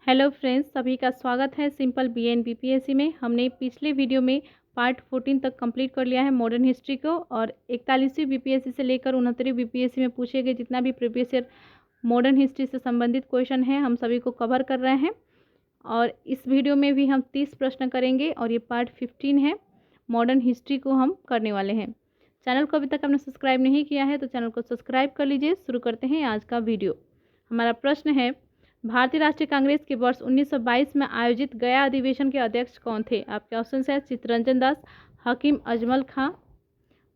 Hello friends, सभी का स्वागत है सिंपल बीएन बीपीएससी में। हमने पिछले वीडियो में पार्ट 14 तक कंप्लीट कर लिया है मॉडर्न हिस्ट्री को, और 41वीं बीपीएससी से लेकर 69वीं बीपीएससी में पूछे गए जितना भी प्रीवियस ईयर मॉडर्न हिस्ट्री से संबंधित क्वेश्चन हैं हम सभी को कवर कर रहे हैं। और इस वीडियो में भी हम 30 प्रश्न करेंगे और ये पार्ट 15 है, मॉडर्न हिस्ट्री को हम करने वाले हैं। चैनल को अभी तक आपने सब्सक्राइब नहीं किया है तो चैनल को सब्सक्राइब कर लीजिए। शुरू करते हैं आज का वीडियो। हमारा प्रश्न है, भारतीय राष्ट्रीय कांग्रेस के वर्ष 1922 में आयोजित गया अधिवेशन के अध्यक्ष कौन थे? आपके ऑप्शन है चित्तरंजन दास, हकीम अजमल खां,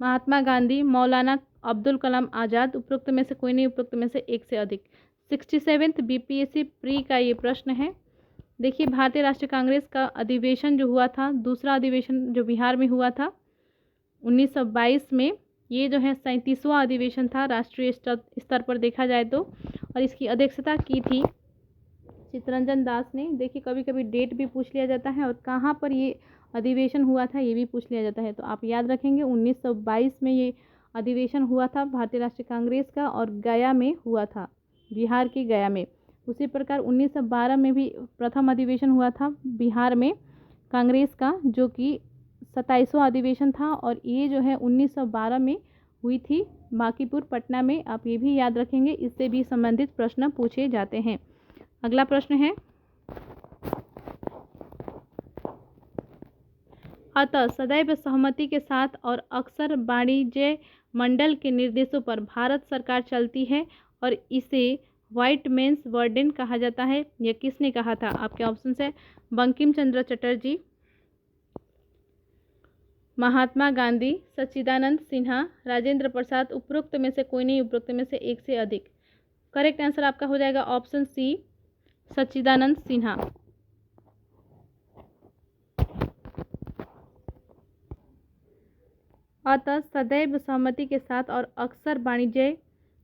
महात्मा गांधी, मौलाना अब्दुल कलाम आज़ाद। उपरोक्त में से कोई नहीं, उपरोक्त में से एक से अधिक। 67th बीपीएससी प्री का ये प्रश्न है। देखिए, भारतीय राष्ट्रीय कांग्रेस का अधिवेशन जो हुआ था, दूसरा अधिवेशन जो बिहार में हुआ था 1922 में, ये जो है 37वां अधिवेशन था राष्ट्रीय स्तर पर देखा जाए तो, और इसकी अध्यक्षता की थी चित्तरंजन दास ने। देखिए, कभी कभी डेट भी पूछ लिया जाता है और कहाँ पर ये अधिवेशन हुआ था ये भी पूछ लिया जाता है, तो आप याद रखेंगे 1922 में ये अधिवेशन हुआ था भारतीय राष्ट्रीय कांग्रेस का, और गया में हुआ था, बिहार की गया में। उसी प्रकार 1912 में भी प्रथम अधिवेशन हुआ था बिहार में कांग्रेस का, जो कि 27वां अधिवेशन था, और ये जो है 1912 में हुई थी बांकीपुर पटना में। आप ये भी याद रखेंगे, इससे भी संबंधित प्रश्न पूछे जाते हैं। अगला प्रश्न है, अतः सदैव सहमति के साथ और अक्सर वाणिज्य मंडल के निर्देशों पर भारत सरकार चलती है और इसे व्हाइट मैन्स बर्डन कहा जाता है। यह किसने कहा था? आपके ऑप्शन है बंकिम चंद्र चटर्जी, महात्मा गांधी, सच्चिदानंद सिन्हा, राजेंद्र प्रसाद। उपरोक्त में से कोई नहीं, उपरोक्त में से एक से अधिक। करेक्ट आंसर आपका हो जाएगा ऑप्शन सी, सच्चिदानंद सिन्हा। अतः सदैव सहमति के साथ और अक्सर वाणिज्य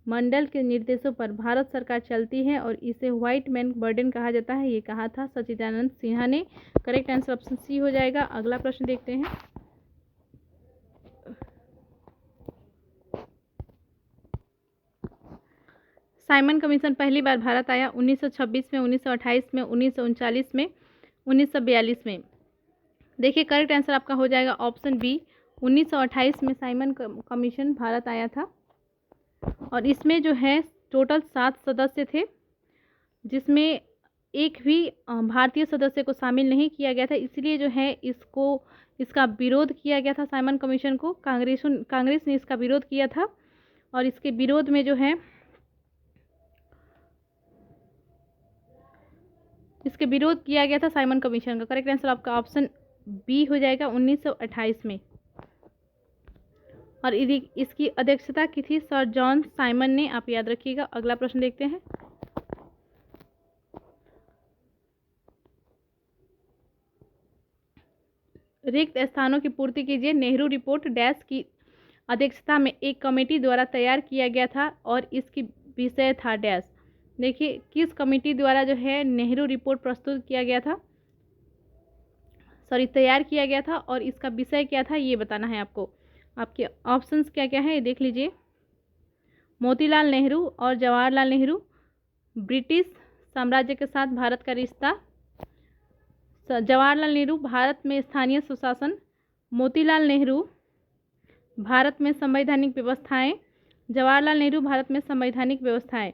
मंडल के निर्देशों पर भारत सरकार चलती है और इसे व्हाइट मैन बर्डन कहा जाता है, ये कहा था सच्चिदानंद सिन्हा ने। करेक्ट आंसर ऑप्शन सी हो जाएगा। अगला प्रश्न देखते हैं, साइमन कमीशन पहली बार भारत आया 1926 में, 1928 में, 1939 में, 1942 में। देखिए, करेक्ट आंसर आपका हो जाएगा ऑप्शन बी, 1928 में साइमन कमीशन भारत आया था, और इसमें जो है टोटल 7 सदस्य थे, जिसमें एक भी भारतीय सदस्य को शामिल नहीं किया गया था। इसलिए जो है इसका विरोध किया गया था साइमन कमीशन को। कांग्रेस ने इसका विरोध किया था, और इसके विरोध में जो है इसके विरोध किया गया था साइमन कमीशन का। करेक्ट आंसर आपका ऑप्शन बी हो जाएगा 1928 में, और इसकी अध्यक्षता की थी सर जॉन साइमन ने। आप याद रखिएगा। अगला प्रश्न देखते हैं, रिक्त स्थानों की पूर्ति कीजिए। नेहरू रिपोर्ट डैश की अध्यक्षता में एक कमेटी द्वारा तैयार किया गया था और इसकी विषय था डैश। देखिए, किस कमेटी द्वारा जो है नेहरू रिपोर्ट प्रस्तुत किया गया था, तैयार किया गया था, और इसका विषय क्या था ये बताना है आपको। आपके ऑप्शंस क्या क्या है ये देख लीजिए। मोतीलाल नेहरू और जवाहरलाल नेहरू, ब्रिटिश साम्राज्य के साथ भारत का रिश्ता, जवाहरलाल नेहरू भारत में स्थानीय सुशासन, मोतीलाल नेहरू भारत में संवैधानिक व्यवस्थाएं, जवाहरलाल नेहरू भारत में संवैधानिक व्यवस्थाएं।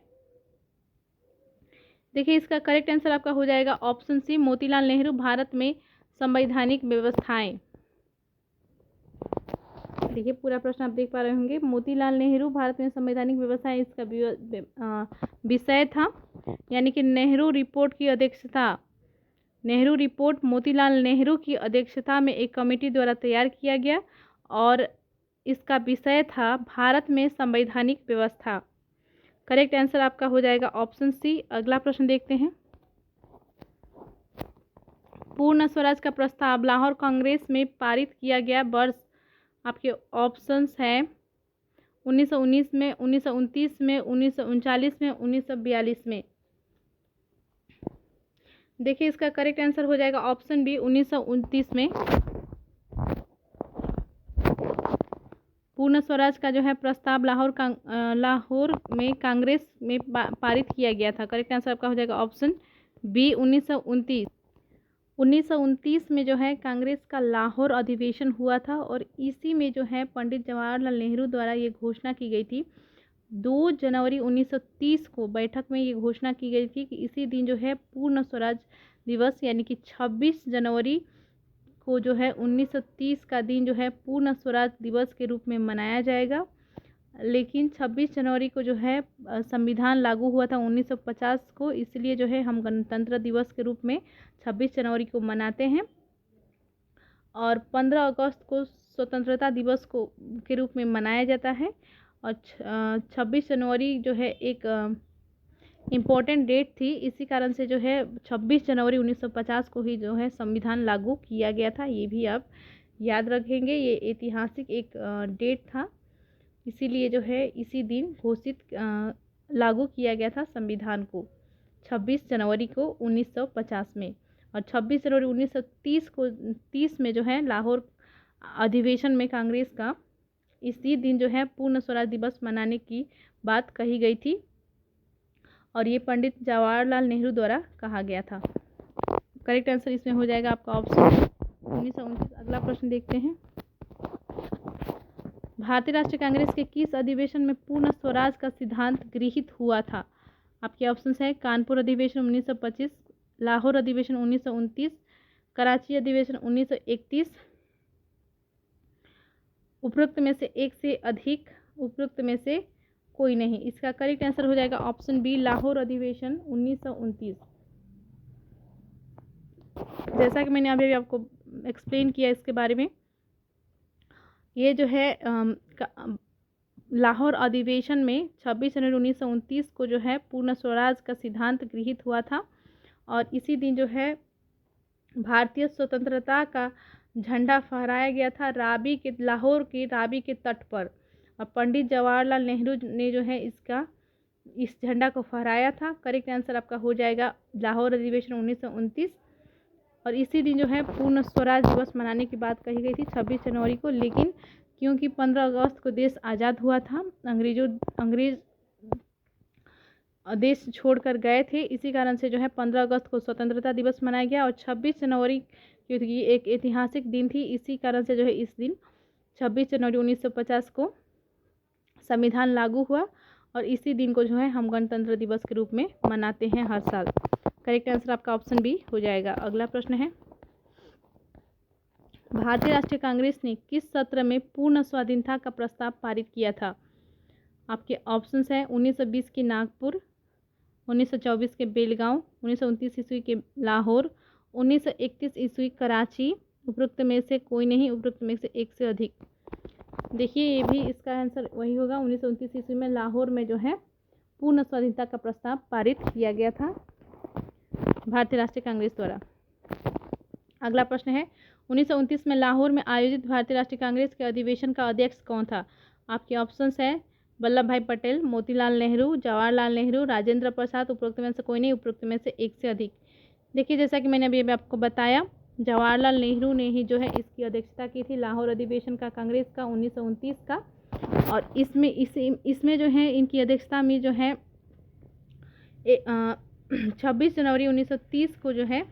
देखिए, इसका करेक्ट आंसर आपका हो जाएगा ऑप्शन सी, मोतीलाल नेहरू भारत में संवैधानिक व्यवस्थाएं। देखिए, पूरा प्रश्न आप देख पा रहे होंगे। मोतीलाल नेहरू भारत में संवैधानिक व्यवस्थाएं इसका विषय था, यानी कि नेहरू रिपोर्ट की अध्यक्षता, नेहरू रिपोर्ट मोतीलाल नेहरू की अध्यक्षता में एक कमेटी द्वारा तैयार किया गया, और इसका विषय था भारत में संवैधानिक व्यवस्था। करेक्ट आंसर आपका हो जाएगा ऑप्शन सी। अगला प्रश्न देखते हैं, पूर्ण स्वराज का प्रस्ताव लाहौर कांग्रेस में पारित किया गया वर्ष। आपके ऑप्शंस हैं 1919 में, 1929 में, 1939 में, 1942 में। देखिए, इसका करेक्ट आंसर हो जाएगा ऑप्शन बी, 1929 में। पूर्ण स्वराज का जो है प्रस्ताव लाहौर में कांग्रेस में पारित किया गया था। करेक्ट आंसर आपका हो जाएगा ऑप्शन बी 1929 में जो है कांग्रेस का लाहौर अधिवेशन हुआ था और इसी में जो है पंडित जवाहरलाल नेहरू द्वारा ये घोषणा की गई थी। 2 जनवरी 1930 को बैठक में ये घोषणा की गई थी कि इसी दिन जो है पूर्ण स्वराज दिवस यानी कि 26 जनवरी को जो है 1930 का दिन जो है पूर्ण स्वराज दिवस के रूप में मनाया जाएगा। लेकिन 26 जनवरी को जो है संविधान लागू हुआ था 1950 को, इसलिए जो है हम गणतंत्र दिवस के रूप में 26 जनवरी को मनाते हैं और 15 अगस्त को स्वतंत्रता दिवस को के रूप में मनाया जाता है। और 26 जनवरी जो है एक इम्पोर्टेंट डेट थी, इसी कारण से जो है 26 जनवरी 1950 को ही जो है संविधान लागू किया गया था। ये भी आप याद रखेंगे, ये ऐतिहासिक एक डेट था, इसीलिए जो है इसी दिन घोषित लागू किया गया था संविधान को 26 जनवरी को 1950 में। और 26 जनवरी 1930 में जो है लाहौर अधिवेशन में कांग्रेस का इसी दिन जो है पूर्ण स्वराज दिवस मनाने की बात कही गई थी और ये पंडित जवाहरलाल नेहरू द्वारा कहा गया था। करेक्ट आंसर इसमें हो जाएगा आपका ऑप्शन 1929। अगला प्रश्न देखते हैं। भारतीय राष्ट्रीय कांग्रेस के किस अधिवेशन में पूर्ण स्वराज का सिद्धांत गृहीत हुआ था? आपके ऑप्शंस है कानपुर अधिवेशन 1925, लाहौर अधिवेशन 1929, कराची अधिवेशन 1931, उपरोक्त में से एक से अधिक, उपरोक्त में से कोई नहीं। इसका करेक्ट आंसर हो जाएगा ऑप्शन बी लाहौर अधिवेशन 1929। जैसा कि मैंने अभी आपको एक्सप्लेन किया इसके बारे में, ये जो है लाहौर अधिवेशन में 26 जनवरी 1929 को जो है पूर्ण स्वराज का सिद्धांत गृहीत हुआ था और इसी दिन जो है भारतीय स्वतंत्रता का झंडा फहराया गया था लाहौर के रावी के तट पर। और पंडित जवाहरलाल नेहरू ने जो है इस झंडा को फहराया था। करेक्ट आंसर आपका हो जाएगा लाहौर अधिवेशन 1929। और इसी दिन जो है पूर्ण स्वराज दिवस मनाने की बात कही गई थी 26 जनवरी को, लेकिन क्योंकि 15 अगस्त को देश आज़ाद हुआ था, अंग्रेज देश छोड़कर गए थे, इसी कारण से जो है 15 अगस्त को स्वतंत्रता दिवस मनाया गया और 26 जनवरी क्योंकि एक ऐतिहासिक दिन थी, इसी कारण से जो है इस दिन 26 जनवरी 1950 को संविधान लागू हुआ और इसी दिन को जो है हम गणतंत्र दिवस के रूप में मनाते हैं हर साल। करेक्ट आंसर आपका ऑप्शन बी हो जाएगा। अगला प्रश्न है, भारतीय राष्ट्रीय कांग्रेस ने किस सत्र में पूर्ण स्वाधीनता का प्रस्ताव पारित किया था? आपके ऑप्शंस हैं 1920 के नागपुर, 1924 के बेलगांव, 1929 ईस्वी के लाहौर, 1931 ईस्वी कराची, उपरोक्त में से कोई नहीं, उपरोक्त में से एक से अधिक। देखिए ये भी इसका आंसर वही होगा, 1929 ईस्वी में लाहौर में जो है पूर्ण स्वाधीनता का प्रस्ताव पारित किया गया था भारतीय राष्ट्रीय कांग्रेस द्वारा। अगला प्रश्न है, 1929 में लाहौर में आयोजित भारतीय राष्ट्रीय कांग्रेस के अधिवेशन का अध्यक्ष कौन था? आपके ऑप्शंस है वल्लभ भाई पटेल, मोतीलाल नेहरू, जवाहरलाल नेहरू, राजेंद्र प्रसाद, उपरोक्त में से कोई नहीं, उपरोक्त में से एक से अधिक। देखिए जैसा कि मैंने अभी आपको बताया, जवाहरलाल नेहरू ने ही जो है इसकी अध्यक्षता की थी लाहौर अधिवेशन का कांग्रेस का 1929 का। और इसमें जो है इनकी अध्यक्षता में जो है 26 जनवरी 1930 को जो है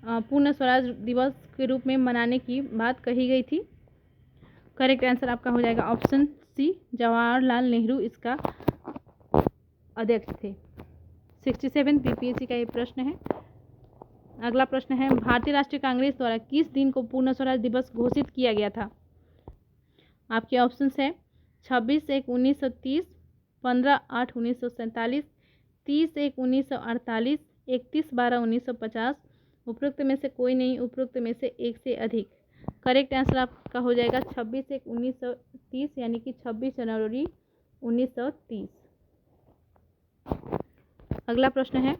पूर्ण स्वराज दिवस के रूप में मनाने की बात कही गई थी। करेक्ट आंसर आपका हो जाएगा ऑप्शन सी, जवाहरलाल नेहरू इसका अध्यक्ष थे। 67 बीपीएससी का ये प्रश्न है। अगला प्रश्न है, भारतीय राष्ट्रीय कांग्रेस द्वारा किस दिन को पूर्ण स्वराज दिवस घोषित किया गया था? आपके ऑप्शंस है 26/1/1930, 15/8/1947, 30/1/1948, 31/12/1950, उपरोक्त में से कोई नहीं, उपरोक्त में से एक से अधिक। करेक्ट आंसर आपका हो जाएगा 26/1/1930 यानी कि 26 जनवरी 1930। अगला प्रश्न है,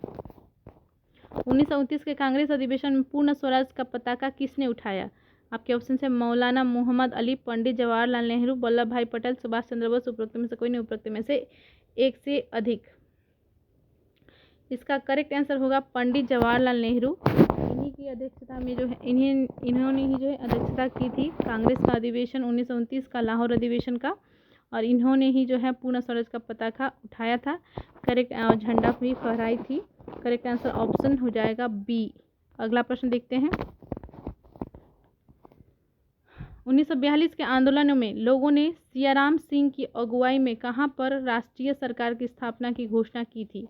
1929 के कांग्रेस अधिवेशन में पूर्ण स्वराज का पताका किसने उठाया? आपके ऑप्शन है मौलाना मोहम्मद अली, पंडित जवाहरलाल नेहरू, वल्लभ भाई पटेल, सुभाष चंद्र बोस, उपरोक्त में से कोई नहीं, उपरोक्त में से एक से अधिक। इसका करेक्ट आंसर होगा पंडित जवाहरलाल नेहरू। इन्हीं की अध्यक्षता में जो है इन्होंने ही जो है अध्यक्षता की थी कांग्रेस का अधिवेशन 1929 का, लाहौर अधिवेशन का, और इन्होंने ही जो है पूर्ण स्वराज का पताका उठाया था। करेक्ट झंडा भी फहराई थी करेक्ट आंसर ऑप्शन हो जाएगा बी। अगला प्रश्न देखते हैं। 1942 के आंदोलनों में लोगों ने सियाराम सिंह की अगुवाई में कहां पर राष्ट्रीय सरकार की स्थापना की घोषणा की थी?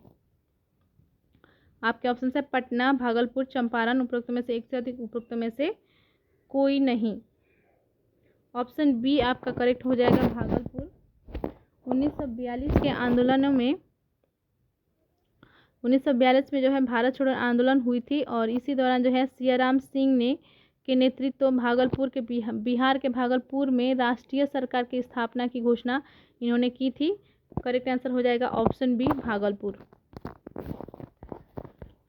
आपके ऑप्शन है पटना, भागलपुर, चंपारण। उपरोक्त में से एक से अधिक, उपरोक्त में से कोई नहीं। ऑप्शन बी आपका करेक्ट हो जाएगा, भागलपुर। 1942 के आंदोलनों में 1942 में जो है भारत छोड़ो आंदोलन हुई थी और इसी दौरान जो है सियाराम सिंह ने के नेतृत्व भागलपुर के बिहार के भागलपुर में राष्ट्रीय सरकार की स्थापना की घोषणा इन्होंने की थी। करेक्ट आंसर हो जाएगा ऑप्शन बी, भागलपुर।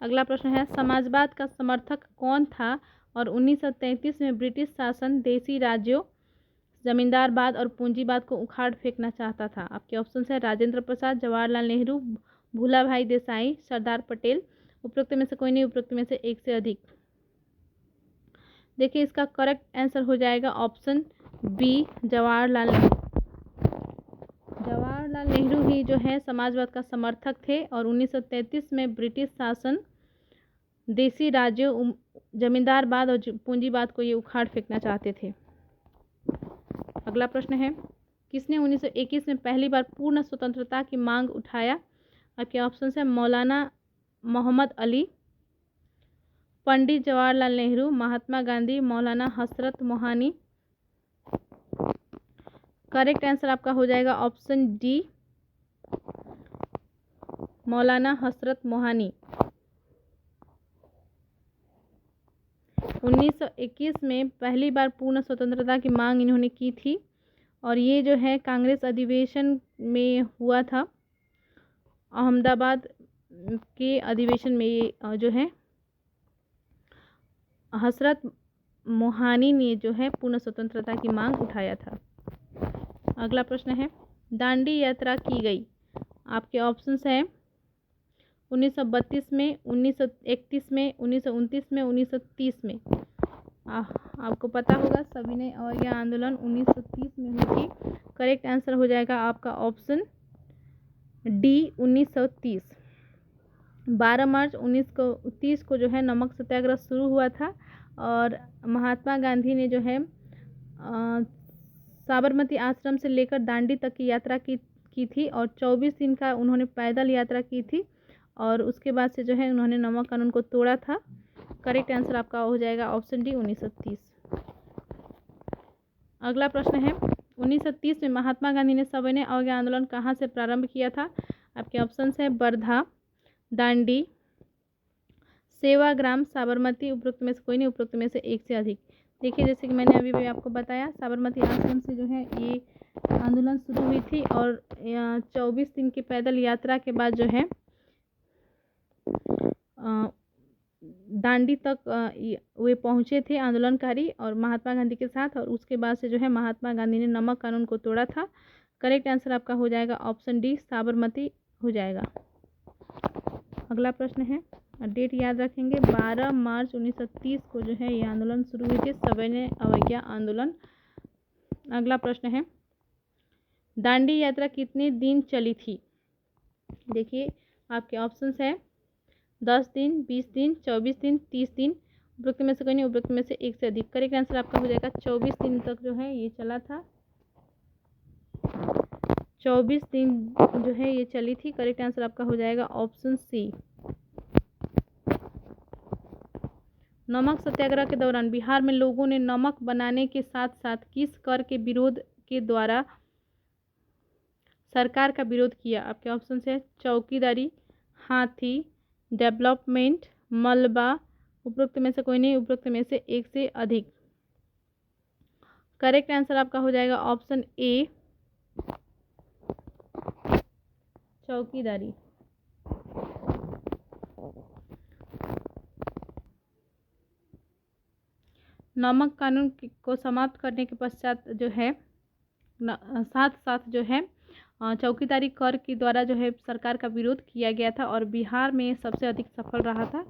अगला प्रश्न है, समाजवाद का समर्थक कौन था और 1933 में ब्रिटिश शासन देशी राज्यों, जमींदारवाद और पूंजीवाद को उखाड़ फेंकना चाहता था? आपके ऑप्शन है राजेंद्र प्रसाद, जवाहरलाल नेहरू, भूला भाई देसाई, सरदार पटेल। उपरोक्त में से कोई नहीं, उपरोक्त में से एक से अधिक। देखिए इसका करेक्ट आंसर हो जाएगा ऑप्शन बी, जवाहरलाल नेहरू। जवाहरलाल नेहरू ही जो है समाजवाद का समर्थक थे और 1933 में ब्रिटिश शासन देशी राज्यों, जमींदारवाद और पूंजीवाद को ये उखाड़ फेंकना चाहते थे। अगला प्रश्न है, किसने 1921 में पहली बार पूर्ण स्वतंत्रता की मांग उठाया? आपके ऑप्शन है मौलाना मोहम्मद अली, पंडित जवाहरलाल नेहरू, महात्मा गांधी, मौलाना हसरत मोहानी। करेक्ट आंसर आपका हो जाएगा ऑप्शन डी, मौलाना हसरत मोहानी। 1921 में पहली बार पूर्ण स्वतंत्रता की मांग इन्होंने की थी और ये जो है कांग्रेस अधिवेशन में हुआ था। अहमदाबाद के अधिवेशन में ये जो है हसरत मोहानी ने जो है पूर्ण स्वतंत्रता की मांग उठाया था। अगला प्रश्न है, दांडी यात्रा की गई? आपके ऑप्शंस हैं 1932 में, 1931 में, 1929 में, 1930 में। आपको पता होगा सभी ने, और यह आंदोलन 1930 में हुई थी। करेक्ट आंसर हो जाएगा आपका ऑप्शन डी, 1930। 12 मार्च 1930 को जो है नमक सत्याग्रह शुरू हुआ था और महात्मा गांधी ने जो है साबरमती आश्रम से लेकर दांडी तक की यात्रा की थी और 24 दिन का उन्होंने पैदल यात्रा की थी और उसके बाद से जो है उन्होंने नमक कानून को तोड़ा था। करेक्ट आंसर आपका हो जाएगा ऑप्शन डी, 1930। अगला प्रश्न है, 1930 में महात्मा गांधी ने सविनय अवज्ञा आंदोलन कहाँ से प्रारंभ किया था? आपके ऑप्शन है वर्धा, दांडी, सेवाग्राम, साबरमती। उपरोक्त में से कोई नहीं, उपरोक्त में से एक से अधिक। देखिए जैसे कि मैंने अभी भी आपको बताया, साबरमती आश्रम से जो है ये आंदोलन शुरू हुई थी और 24 दिन की पैदल यात्रा के बाद जो है दांडी तक वे पहुंचे थे आंदोलनकारी और महात्मा गांधी के साथ, और उसके बाद से जो है महात्मा गांधी ने नमक कानून को तोड़ा था। करेक्ट आंसर आपका हो जाएगा ऑप्शन डी, साबरमती हो जाएगा। अगला प्रश्न है, डेट याद रखेंगे, 12 मार्च 1930 को जो है ये आंदोलन शुरू हुई थी, सविनय अवज्ञा आंदोलन। अगला प्रश्न है, दांडी यात्रा कितने दिन चली थी? देखिए आपके ऑप्शंस है 10 दिन, 20 दिन, 24 दिन, 30 दिन। उपरोक्त में से कोई नहीं, उपरोक्त में से एक से अधिक। करेक्ट आंसर आपका हो जाएगा 24 दिन तक जो है ये चला था। 24 दिन जो है ये चली थी। करेक्ट आंसर आपका हो जाएगा ऑप्शन सी। नमक सत्याग्रह के दौरान बिहार में लोगों ने नमक बनाने के साथ साथ किस कर के विरोध के द्वारा सरकार का विरोध किया? आपके ऑप्शन है चौकीदारी, हाथी, डेवलपमेंट, मलबा। उपरोक्त में से कोई नहीं, उपरोक्त में से एक से अधिक। करेक्ट आंसर आपका हो जाएगा ऑप्शन ए, चौकीदारी। नमक कानून को समाप्त करने के पश्चात जो है साथ साथ जो है चौकीदारी कर के द्वारा जो है सरकार का विरोध किया गया था और बिहार में सबसे अधिक सफल रहा था।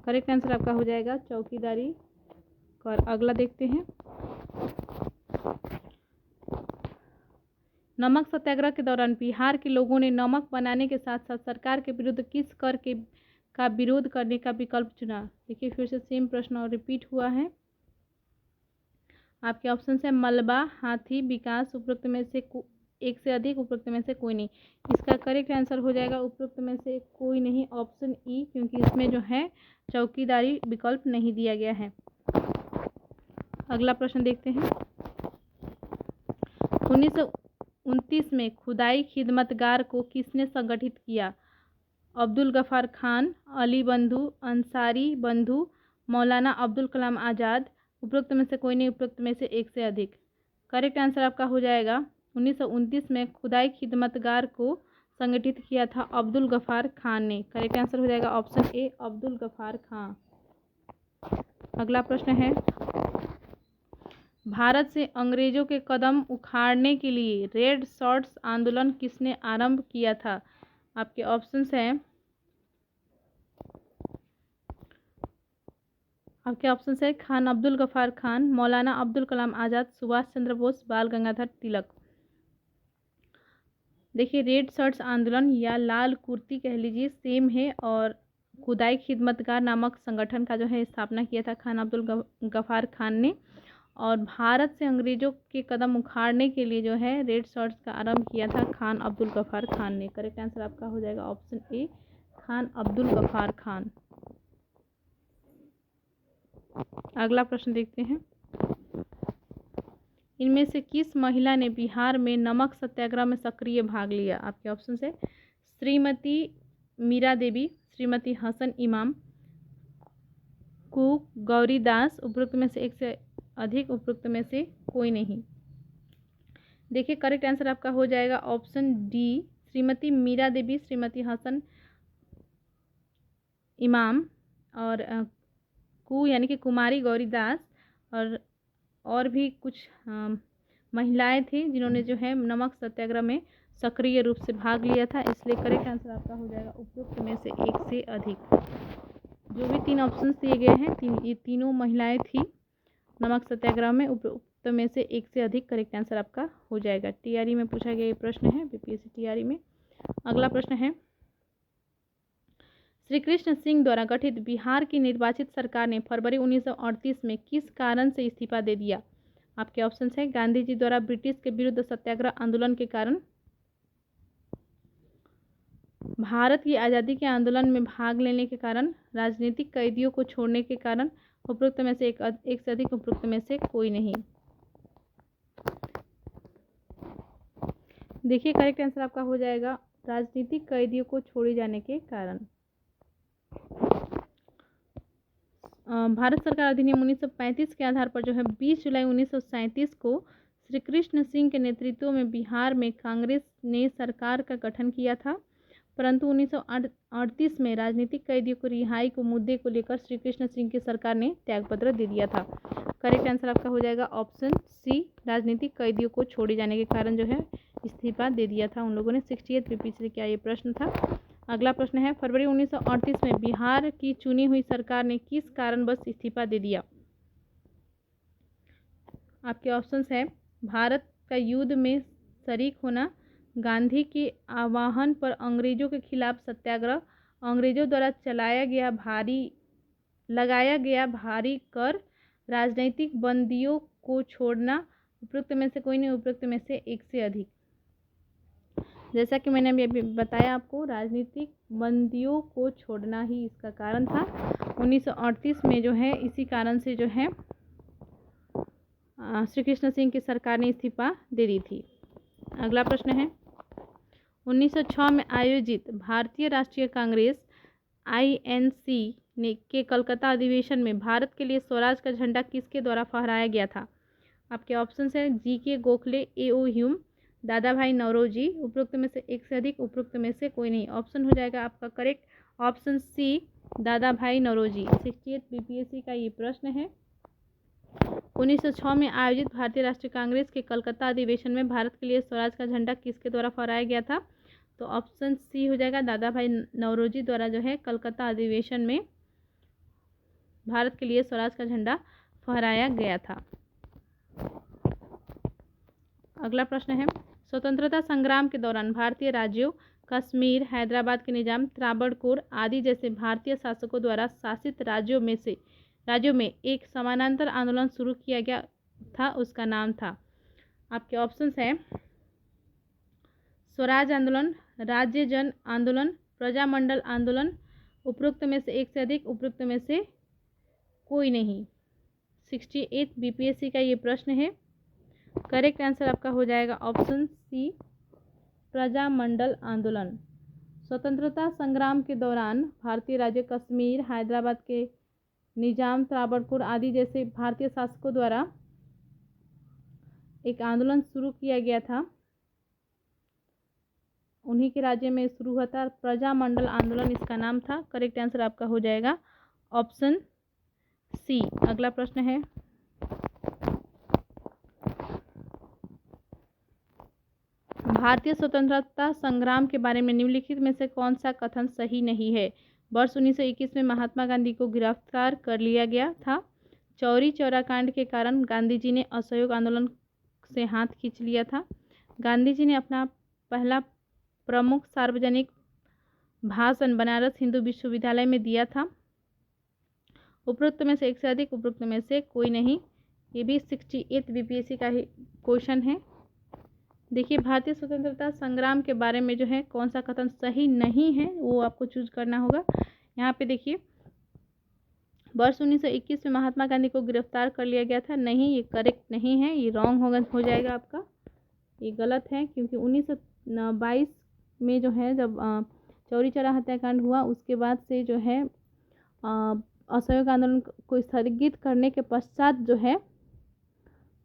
करेक्ट आंसर आपका हो जाएगा चौकीदारी कर। अगला देखते हैं, नमक सत्याग्रह के दौरान बिहार के लोगों ने नमक बनाने के साथ साथ सरकार के विरुद्ध किस कर के का विरोध करने का विकल्प चुना। देखिए फिर से सेम प्रश्न और रिपीट हुआ है। आपके ऑप्शन है मलबा, हाथी, विकास, उपरोक्त में से एक से अधिक, उपरोक्त में से कोई नहीं। इसका करेक्ट आंसर हो जाएगा उपरोक्त में से कोई नहीं, ऑप्शन ई, क्योंकि इसमें जो है चौकीदारी विकल्प नहीं दिया गया है। अगला प्रश्न देखते हैं। 1929 में खुदाई खिदमतगार को किसने संगठित किया? अब्दुल गफ्फार खान, अली बंधु, अंसारी बंधु, मौलाना अब्दुल कलाम आज़ाद, उपरोक्त में से कोई नहीं, उपरोक्त में से एक से अधिक। करेक्ट आंसर आपका हो जाएगा 1929 में खुदाई खिदमतगार को संगठित किया था अब्दुल गफ्फार खान ने। करेक्ट आंसर हो जाएगा ऑप्शन ए, अब्दुल गफ्फार खान। अगला प्रश्न है, भारत से अंग्रेजों के कदम उखाड़ने के लिए रेड शर्ट्स आंदोलन किसने आरंभ किया था? आपके ऑप्शंस हैं, खान अब्दुल गफ्फार खान, मौलाना अब्दुल कलाम आज़ाद, सुभाष चंद्र बोस, बाल गंगाधर तिलक। देखिए रेड शर्ट्स आंदोलन या लाल कुर्ती कह लीजिए सेम है, और खुदाई खिदमतगार नामक संगठन का जो है स्थापना किया था खान अब्दुल गफ्फार खान ने, और भारत से अंग्रेजों के कदम उखाड़ने के लिए जो है रेड शर्ट्स का आरंभ किया था खान अब्दुल गफ्फार खान ने। करेक्ट आंसर आपका हो जाएगा ऑप्शन ए, खान अब्दुल गफ्फार खान। अगला प्रश्न देखते हैं। इनमें से किस महिला ने बिहार में नमक सत्याग्रह में सक्रिय भाग लिया? आपके ऑप्शन है श्रीमती मीरा देवी, श्रीमती हसन इमाम, कु गौरी दास, उपरोक्त में से एक से अधिक, उपरोक्त में से कोई नहीं। देखिए करेक्ट आंसर आपका हो जाएगा ऑप्शन डी, श्रीमती मीरा देवी, श्रीमती हसन इमाम, और कु यानी कि कुमारी गौरी दास, और भी कुछ महिलाएं थी जिन्होंने जो है नमक सत्याग्रह में सक्रिय रूप से भाग लिया था, इसलिए करेक्ट आंसर आपका हो जाएगा उपरोक्त में से एक से अधिक। जो भी तीन ऑप्शन दिए गए हैं ये तीनों महिलाएं थी नमक सत्याग्रह में, उपरोक्त में से एक से अधिक करेक्ट आंसर आपका हो जाएगा। टीआरई में पूछा गया ये प्रश्न है, बीपीएससी टीआरई में। अगला प्रश्न है, श्री कृष्ण सिंह द्वारा गठित बिहार की निर्वाचित सरकार ने फरवरी 1938 में किस कारण से इस्तीफा दे दिया? आपके ऑप्शन है गांधी जी द्वारा ब्रिटिश के विरुद्ध सत्याग्रह आंदोलन के कारण, भारत की आज़ादी के आंदोलन में भाग लेने के कारण, राजनीतिक कैदियों को छोड़ने के कारण, उपरोक्त में से एक से अधिक, उपरोक्त में से कोई नहीं। देखिए करेक्ट आंसर आपका हो जाएगा राजनीतिक कैदियों को छोड़े जाने के कारण। भारत सरकार अधिनियम 1935 के आधार पर जो है 20 जुलाई 1937 को श्री कृष्ण सिंह के नेतृत्व में बिहार में कांग्रेस ने सरकार का गठन किया था, परंतु 1938 में राजनीतिक कैदियों को रिहाई को मुद्दे को लेकर श्री कृष्ण सिंह की सरकार ने त्यागपत्र दे दिया था। करेक्ट आंसर आपका हो जाएगा ऑप्शन सी, राजनीतिक कैदियों को छोड़े जाने के कारण जो है इस्तीफा दे दिया था उन लोगों ने। 68 बीपीएससी का ये प्रश्न था। अगला प्रश्न है, फरवरी 1938 में बिहार की चुनी हुई सरकार ने किस कारणवश इस्तीफा दे दिया? आपके ऑप्शंस है भारत का युद्ध में शरीक होना, गांधी के आह्वान पर अंग्रेजों के खिलाफ सत्याग्रह, अंग्रेजों द्वारा लगाया गया भारी कर, राजनीतिक बंदियों को छोड़ना, उपरोक्त में से कोई नहीं, उपरोक्त में से एक से अधिक। जैसा कि मैंने अभी बताया आपको, राजनीतिक बंदियों को छोड़ना ही इसका कारण था। 1938 में जो है इसी कारण से जो है श्री कृष्ण सिंह की सरकार ने इस्तीफा दे दी थी। अगला प्रश्न है, 1906 में आयोजित भारतीय राष्ट्रीय कांग्रेस INC के कलकत्ता अधिवेशन में भारत के लिए स्वराज का झंडा किसके द्वारा फहराया गया था? आपके ऑप्शन है GK गोखले, AO ह्यूम, दादा भाई नौरोजी, उपरोक्त में से एक से अधिक, उपरोक्त में से कोई नहीं। ऑप्शन हो जाएगा आपका करेक्ट ऑप्शन सी, दादा भाई नौरोजी। 68 बीपीएससी का ये प्रश्न है। 1906 में आयोजित भारतीय राष्ट्रीय कांग्रेस के कलकत्ता अधिवेशन में भारत के लिए स्वराज का झंडा किसके द्वारा फहराया गया था? तो ऑप्शन सी हो जाएगा, दादा भाई नौरोजी द्वारा जो है कलकत्ता अधिवेशन में भारत के लिए स्वराज का झंडा फहराया गया था। अगला प्रश्न है, स्वतंत्रता संग्राम के दौरान भारतीय राज्यों कश्मीर, हैदराबाद के निजाम, त्रावणकोर आदि जैसे भारतीय शासकों द्वारा शासित राज्यों में एक समानांतर आंदोलन शुरू किया गया था, उसका नाम था। आपके ऑप्शंस हैं स्वराज आंदोलन, राज्य जन आंदोलन, प्रजामंडल आंदोलन, उपरोक्त में से एक से अधिक, उपरोक्त में से कोई नहीं। 68 बीपीएससी का ये प्रश्न है। करेक्ट आंसर आपका हो जाएगा ऑप्शन सी, प्रजामंडल आंदोलन। स्वतंत्रता संग्राम के दौरान भारतीय राज्य कश्मीर, हैदराबाद के निजाम, त्रावणकोर आदि जैसे भारतीय शासकों द्वारा एक आंदोलन शुरू किया गया था, उन्हीं के राज्य में शुरू हुआ था। प्रजामंडल आंदोलन इसका नाम था। करेक्ट आंसर आपका हो जाएगा ऑप्शन सी। अगला प्रश्न है, भारतीय स्वतंत्रता संग्राम के बारे में निम्नलिखित में से कौन सा कथन सही नहीं है? वर्ष 1921 में महात्मा गांधी को गिरफ्तार कर लिया गया था। चौरी चौरा कांड के कारण गांधी जी ने असहयोग आंदोलन से हाथ खींच लिया था। गांधी जी ने अपना पहला प्रमुख सार्वजनिक भाषण बनारस हिंदू विश्वविद्यालय में दिया था। उपरोक्त में से एक से अधिक, उपरोक्त में से कोई नहीं। ये भी 68 बीपीएससी का ही क्वेश्चन है। देखिए, भारतीय स्वतंत्रता संग्राम के बारे में जो है कौन सा कथन सही नहीं है वो आपको चूज करना होगा। यहाँ पे देखिए, वर्ष 1921 में महात्मा गांधी को गिरफ्तार कर लिया गया था, नहीं, ये करेक्ट नहीं है, ये रॉन्ग हो जाएगा आपका, ये गलत है। क्योंकि 1922 में जो है जब चौरी चौरा हत्याकांड हुआ, उसके बाद से जो है असहयोग आंदोलन को स्थगित करने के पश्चात जो है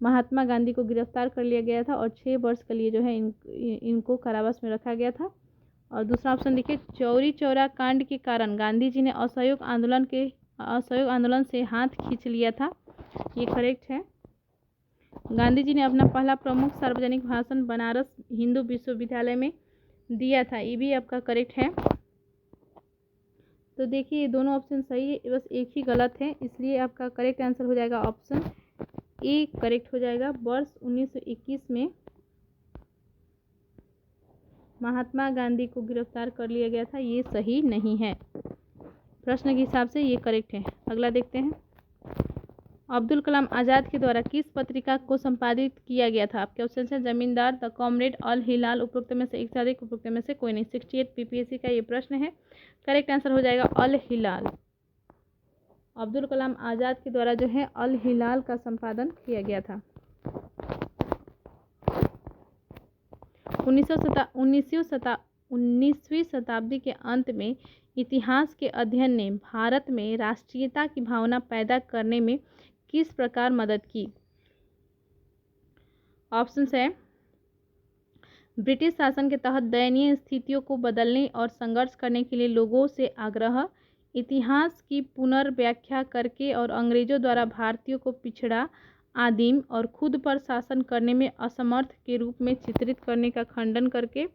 महात्मा गांधी को गिरफ्तार कर लिया गया था और 6 वर्ष के लिए जो है इनको कारावास में रखा गया था। और दूसरा ऑप्शन देखिए, चौरी चौरा कांड के कारण गांधी जी ने असहयोग आंदोलन से हाथ खींच लिया था, ये करेक्ट है। गांधी जी ने अपना पहला प्रमुख सार्वजनिक भाषण बनारस हिंदू विश्वविद्यालय में दिया था, ये भी आपका करेक्ट है। तो देखिए, ये दोनों ऑप्शन सही है, बस एक ही गलत है, इसलिए आपका करेक्ट आंसर हो जाएगा ऑप्शन ए करेक्ट हो जाएगा। वर्ष 1921 में महात्मा गांधी को गिरफ्तार कर लिया गया था, ये सही नहीं है। प्रश्न के हिसाब से ये करेक्ट है। अगला देखते हैं, अब्दुल कलाम आज़ाद के द्वारा किस पत्रिका को संपादित किया गया था? आपके ऑप्शन है जमींदार, द कॉमरेड, अल हिलाल, उपरोक्त में से एक से अधिक, उपरोक्त में से कोई नहीं। 68 बीपीएससी का ये प्रश्न है। करेक्ट आंसर हो जाएगा अल हिलाल। अब्दुल कलाम आज़ाद के द्वारा जो है अल हिलाल का संपादन किया गया था। 19वीं शताब्दी के अंत में इतिहास के अध्ययन ने भारत में राष्ट्रीयता की भावना पैदा करने में किस प्रकार मदद की? ऑप्शंस है ब्रिटिश शासन के तहत दयनीय स्थितियों को बदलने और संघर्ष करने के लिए लोगों से आग्रह, इतिहास की पुनर्व्याख्या करके और अंग्रेजों द्वारा भारतीयों को पिछड़ा, आदिम और खुद पर शासन करने में असमर्थ के रूप में चित्रित करने का खंडन करके,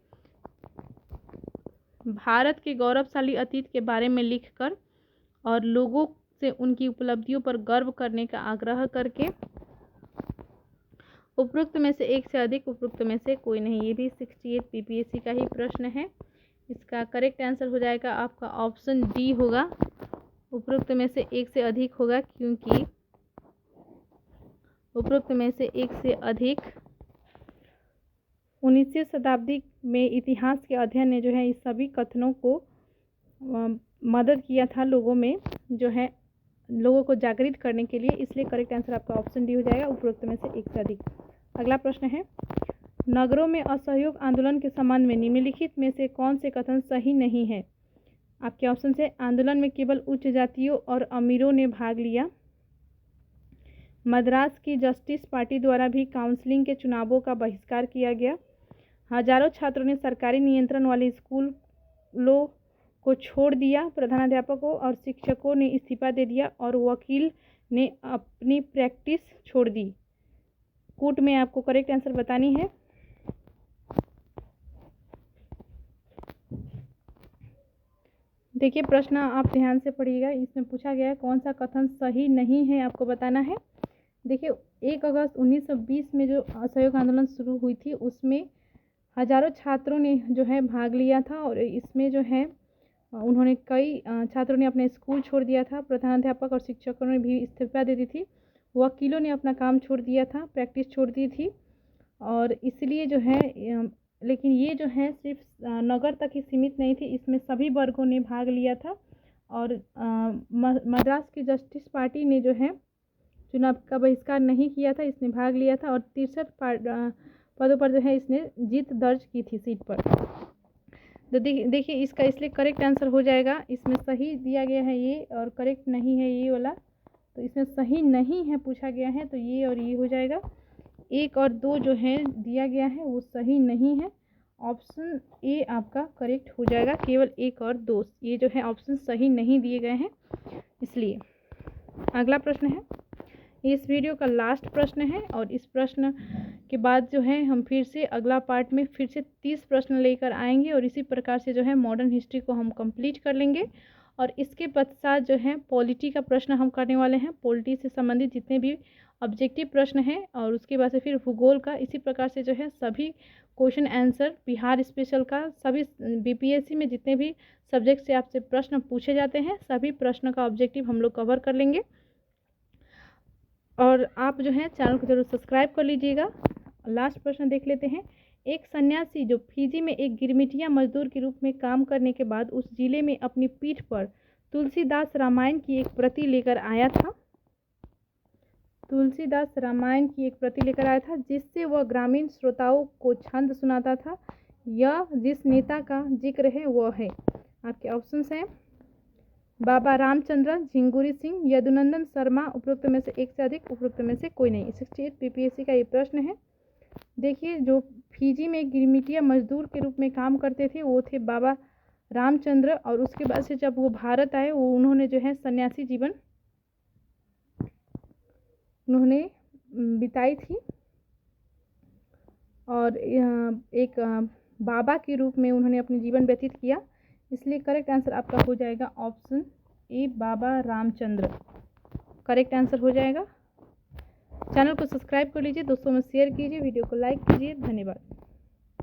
भारत के गौरवशाली अतीत के बारे में लिखकर और लोगों से उनकी उपलब्धियों पर गर्व करने का आग्रह करके, उपरोक्त में से एक से अधिक, उपरोक्त में से कोई नहीं। ये भी 68 बीपीएससी का ही प्रश्न है। इसका करेक्ट आंसर हो जाएगा आपका ऑप्शन डी होगा, उपरोक्त में से एक से अधिक होगा, क्योंकि उपरोक्त में से एक से अधिक 19वीं शताब्दी में इतिहास के अध्ययन ने जो है इस सभी कथनों को मदद किया था लोगों में जो है लोगों को जागृत करने के लिए, इसलिए करेक्ट आंसर आपका ऑप्शन डी हो जाएगा, उपरोक्त में से एक से अधिक। अगला प्रश्न है, नगरों में असहयोग आंदोलन के संबंध में निम्नलिखित में से कौन से कथन सही नहीं है? आपके ऑप्शन से आंदोलन में केवल उच्च जातियों और अमीरों ने भाग लिया, मद्रास की जस्टिस पार्टी द्वारा भी काउंसिलिंग के चुनावों का बहिष्कार किया गया, हजारों छात्रों ने सरकारी नियंत्रण वाले स्कूलों को छोड़ दिया, प्रधानाध्यापकों और शिक्षकों ने इस्तीफा दे दिया और वकील ने अपनी प्रैक्टिस छोड़ दी। कूट में आपको करेक्ट आंसर बतानी है। देखिए, प्रश्न आप ध्यान से पढ़िएगा, इसमें पूछा गया है कौन सा कथन सही नहीं है, आपको बताना है। देखिए, 1 अगस्त 1920 में जो असहयोग आंदोलन शुरू हुई थी उसमें हजारों छात्रों ने जो है भाग लिया था और इसमें जो है उन्होंने कई छात्रों ने अपना स्कूल छोड़ दिया था। प्रधानाध्यापक और शिक्षकों ने भी इस्तीफा दे दी थी। वकीलों ने अपना काम छोड़ दिया था, प्रैक्टिस छोड़ दी थी। और इसलिए जो है लेकिन ये जो है सिर्फ नगर तक ही सीमित नहीं थी, इसमें सभी वर्गों ने भाग लिया था। और मद्रास की जस्टिस पार्टी ने जो है चुनाव का बहिष्कार नहीं किया था, इसने भाग लिया था और 63 पदों पर जो है इसने जीत दर्ज की थी सीट पर। तो देखिए इसका इसलिए करेक्ट आंसर हो जाएगा, इसमें सही दिया गया है ये और करेक्ट नहीं है ये वाला, तो इसमें सही नहीं है पूछा गया है, तो ये और ये हो जाएगा। 1 और 2 जो है दिया गया है वो सही नहीं है, ऑप्शन ए आपका करेक्ट हो जाएगा। केवल 1 और 2 ये जो है ऑप्शन सही नहीं दिए गए हैं इसलिए। अगला प्रश्न है, इस वीडियो का लास्ट प्रश्न है और इस प्रश्न के बाद जो है हम फिर से अगला पार्ट में फिर से 30 प्रश्न लेकर आएंगे और इसी प्रकार से जो है मॉडर्न हिस्ट्री को हम कंप्लीट कर लेंगे। और इसके पश्चात जो है पॉलिटी का प्रश्न हम करने वाले हैं, पॉलिटी से संबंधित जितने भी ऑब्जेक्टिव प्रश्न हैं, और उसके बाद से फिर भूगोल का। इसी प्रकार से जो है सभी क्वेश्चन आंसर, बिहार स्पेशल का, सभी बीपीएससी में जितने भी सब्जेक्ट से आपसे प्रश्न पूछे जाते हैं सभी प्रश्न का ऑब्जेक्टिव हम लोग कवर कर लेंगे। और आप जो है चैनल को जरूर सब्सक्राइब कर लीजिएगा। लास्ट प्रश्न देख लेते हैं। एक सन्यासी जो फिजी में एक गिरमिटिया मजदूर के रूप में काम करने के बाद उस जिले में अपनी पीठ पर तुलसीदास रामायण की एक प्रति लेकर आया था। तुलसीदास रामायण की एक प्रति लेकर आया था जिससे वह ग्रामीण श्रोताओं को छंद सुनाता था। यह जिस नेता का जिक्र है वह है, आपके ऑप्शंस हैं बाबा रामचंद्र, झिंगुरी सिंह, यदुनंदन शर्मा, उपरोक्त में से एक से अधिक, उपरोक्त में से कोई नहीं। 68 बीपीएससी का ये प्रश्न है। देखिए जो फिजी में गिरमिटिया मजदूर के रूप में काम करते थे वो थे बाबा रामचंद्र, और उसके बाद से जब वो भारत आए वो उन्होंने जो है सन्यासी जीवन उन्होंने बिताई थी और एक बाबा के रूप में उन्होंने अपनी जीवन व्यतीत किया, इसलिए करेक्ट आंसर आपका हो जाएगा option A Baba Ramchandra, correct answer हो जाएगा। चैनल को सब्सक्राइब कर लीजिए, दोस्तों में शेयर कीजिए, वीडियो को लाइक कीजिए। धन्यवाद।